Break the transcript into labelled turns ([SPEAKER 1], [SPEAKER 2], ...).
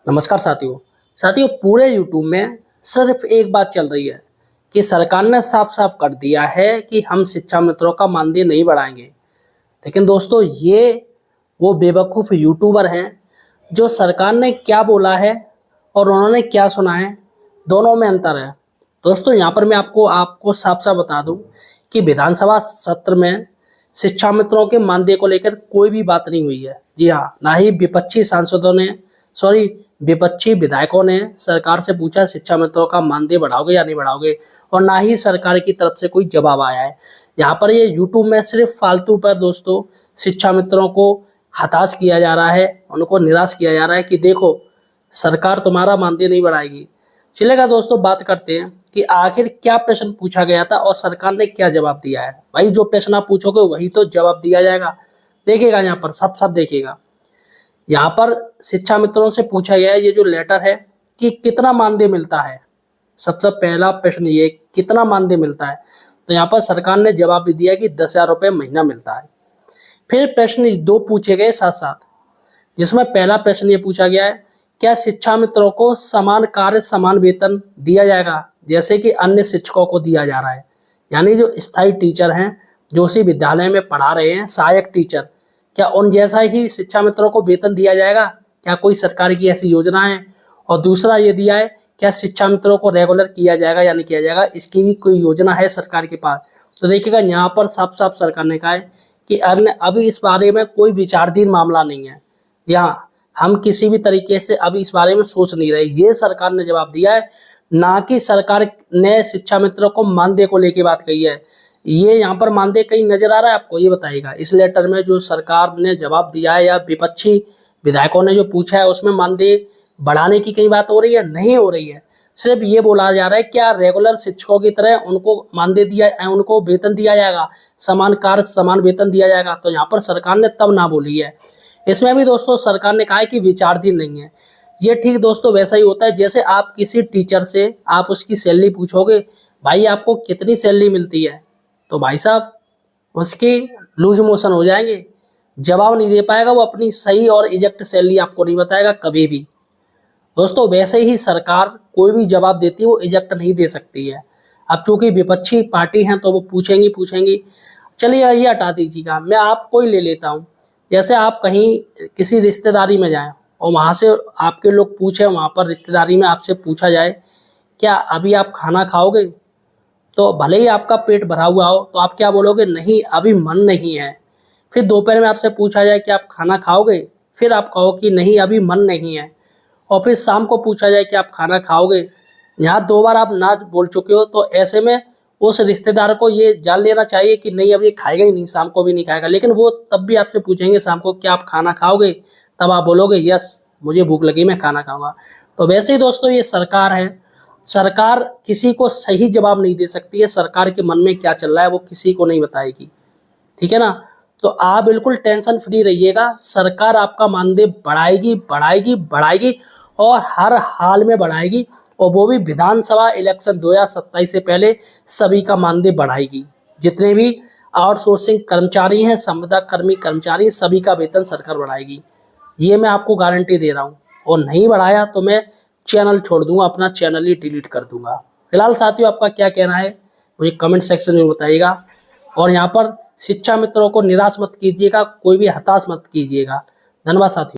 [SPEAKER 1] नमस्कार साथियों पूरे यूट्यूब में सिर्फ एक बात चल रही है कि सरकार ने साफ साफ कर दिया है कि हम शिक्षा मित्रों का मानदेय नहीं बढ़ाएंगे। लेकिन दोस्तों ये वो बेवकूफ़ यूट्यूबर हैं जो सरकार ने क्या बोला है और उन्होंने क्या सुना है, दोनों में अंतर है। दोस्तों यहाँ पर मैं आपको साफ साफ बता दूं कि विधानसभा सत्र में शिक्षा मित्रों के मानदेय को लेकर कोई भी बात नहीं हुई है। जी हाँ, ना ही विपक्षी विधायकों ने सरकार से पूछा शिक्षा मित्रों का मानदेय बढ़ाओगे या नहीं बढ़ाओगे, और ना ही सरकार की तरफ से कोई जवाब आया है। यहाँ पर ये यूट्यूब में सिर्फ फालतू पर दोस्तों शिक्षा मित्रों को हताश किया जा रहा है, उनको निराश किया जा रहा है कि देखो सरकार तुम्हारा मानदेय नहीं बढ़ाएगी। चलेगा दोस्तों, बात करते हैं कि आखिर क्या प्रश्न पूछा गया था और सरकार ने क्या जवाब दिया है। भाई जो प्रश्न आप पूछोगे वही तो जवाब दिया जाएगा। देखिएगा यहाँ पर सब देखिएगा। यहाँ पर शिक्षा मित्रों से पूछा गया है, ये जो लेटर है, कि कितना मानदेय मिलता है। सबसे पहला प्रश्न ये, कितना मानदेय मिलता है। तो यहाँ पर सरकार ने जवाब भी दिया कि 10,000 रुपये महीना मिलता है। फिर प्रश्न दो पूछे गए साथ साथ, जिसमें पहला प्रश्न ये पूछा गया है, क्या शिक्षा मित्रों को समान कार्य समान वेतन दिया जाएगा जैसे कि अन्य शिक्षकों को दिया जा रहा है। यानी जो स्थायी टीचर हैं, जो उसी विद्यालय में पढ़ा रहे हैं, सहायक टीचर, क्या उन जैसा ही शिक्षा मित्रों को वेतन दिया जाएगा? क्या कोई सरकार की ऐसी योजना है? और दूसरा ये दिया है, क्या शिक्षा मित्रों को रेगुलर किया जाएगा या नहीं किया जाएगा, इसकी भी कोई योजना है सरकार के पास? तो देखिएगा यहाँ पर साफ साफ सरकार ने कहा है कि अभी इस बारे में कोई विचाराधीन मामला नहीं है, या हम किसी भी तरीके से अभी इस बारे में सोच नहीं रहे। ये सरकार ने जवाब दिया है, ना कि सरकार ने शिक्षा मित्रों को मानदेय को लेके बात कही है। ये यहाँ पर मानदेय कहीं नजर आ रहा है आपको? ये बताइएगा इस लेटर में जो सरकार ने जवाब दिया है या विपक्षी विधायकों ने जो पूछा है उसमें मानदेय बढ़ाने की कहीं बात हो रही है? नहीं हो रही है। सिर्फ ये बोला जा रहा है क्या रेगुलर शिक्षकों की तरह उनको मानदेय दिया, उनको वेतन दिया जाएगा, समान कार्य समान वेतन दिया जाएगा। तो यहाँ पर सरकार ने तब ना बोली है। इसमें भी दोस्तों सरकार ने कहा है कि विचाराधीन नहीं है। ये ठीक दोस्तों वैसा ही होता है जैसे आप किसी टीचर से आप उसकी सैलरी पूछोगे, भाई आपको कितनी सैलरी मिलती है, तो भाई साहब उसके लूज मोशन हो जाएंगे, जवाब नहीं दे पाएगा, वो अपनी सही और एग्जैक्ट सैलरी आपको नहीं बताएगा कभी भी। दोस्तों वैसे ही सरकार कोई भी जवाब देती है वो एग्जैक्ट नहीं दे सकती है। अब चूंकि विपक्षी पार्टी हैं तो वो पूछेंगी। चलिए ये हटा दीजिएगा, मैं आपको ही ले लेता हूँ। जैसे आप कहीं किसी रिश्तेदारी में जाएं और वहाँ से आपके लोग पूछें, वहाँ पर रिश्तेदारी में आपसे पूछा जाए क्या अभी आप खाना खाओगे, तो भले ही आपका पेट भरा हुआ हो तो आप क्या बोलोगे? नहीं, अभी मन नहीं है। फिर दोपहर में आपसे पूछा जाए कि आप खाना खाओगे, फिर आप कहो कि नहीं अभी मन नहीं है। और फिर शाम को पूछा जाए कि आप खाना खाओगे, यहाँ 2 बार आप ना बोल चुके हो, तो ऐसे में उस रिश्तेदार को ये जान लेना चाहिए कि नहीं अब ये खाएगा ही नहीं, शाम को भी नहीं खाएगा। लेकिन वो तब भी आपसे पूछेंगे शाम को क्या आप खाना खाओगे, तब आप बोलोगे यस मुझे भूख लगी मैं खाना खाऊंगा। तो वैसे ही दोस्तों ये सरकार है, सरकार किसी को सही जवाब नहीं दे सकती है। सरकार के मन में क्या चल रहा है वो किसी को नहीं बताएगी, ठीक है ना। तो आप बिल्कुल टेंशन फ्री रहिएगा, सरकार आपका मानदेय बढ़ाएगी और हर हाल में बढ़ाएगी, और वो भी विधानसभा इलेक्शन 2027 से पहले सभी का मानदेय बढ़ाएगी। जितने भी आउटसोर्सिंग कर्मचारी हैं, संविदा कर्मी कर्मचारी, सभी का वेतन सरकार बढ़ाएगी। ये मैं आपको गारंटी दे रहा हूँ। और नहीं बढ़ाया तो मैं चैनल छोड़ दूंगा, अपना चैनल ही डिलीट कर दूंगा। फिलहाल साथियों आपका क्या कहना है मुझे कमेंट सेक्शन में बताइएगा। और यहाँ पर शिक्षा मित्रों को निराश मत कीजिएगा, कोई भी हताश मत कीजिएगा। धन्यवाद साथियों।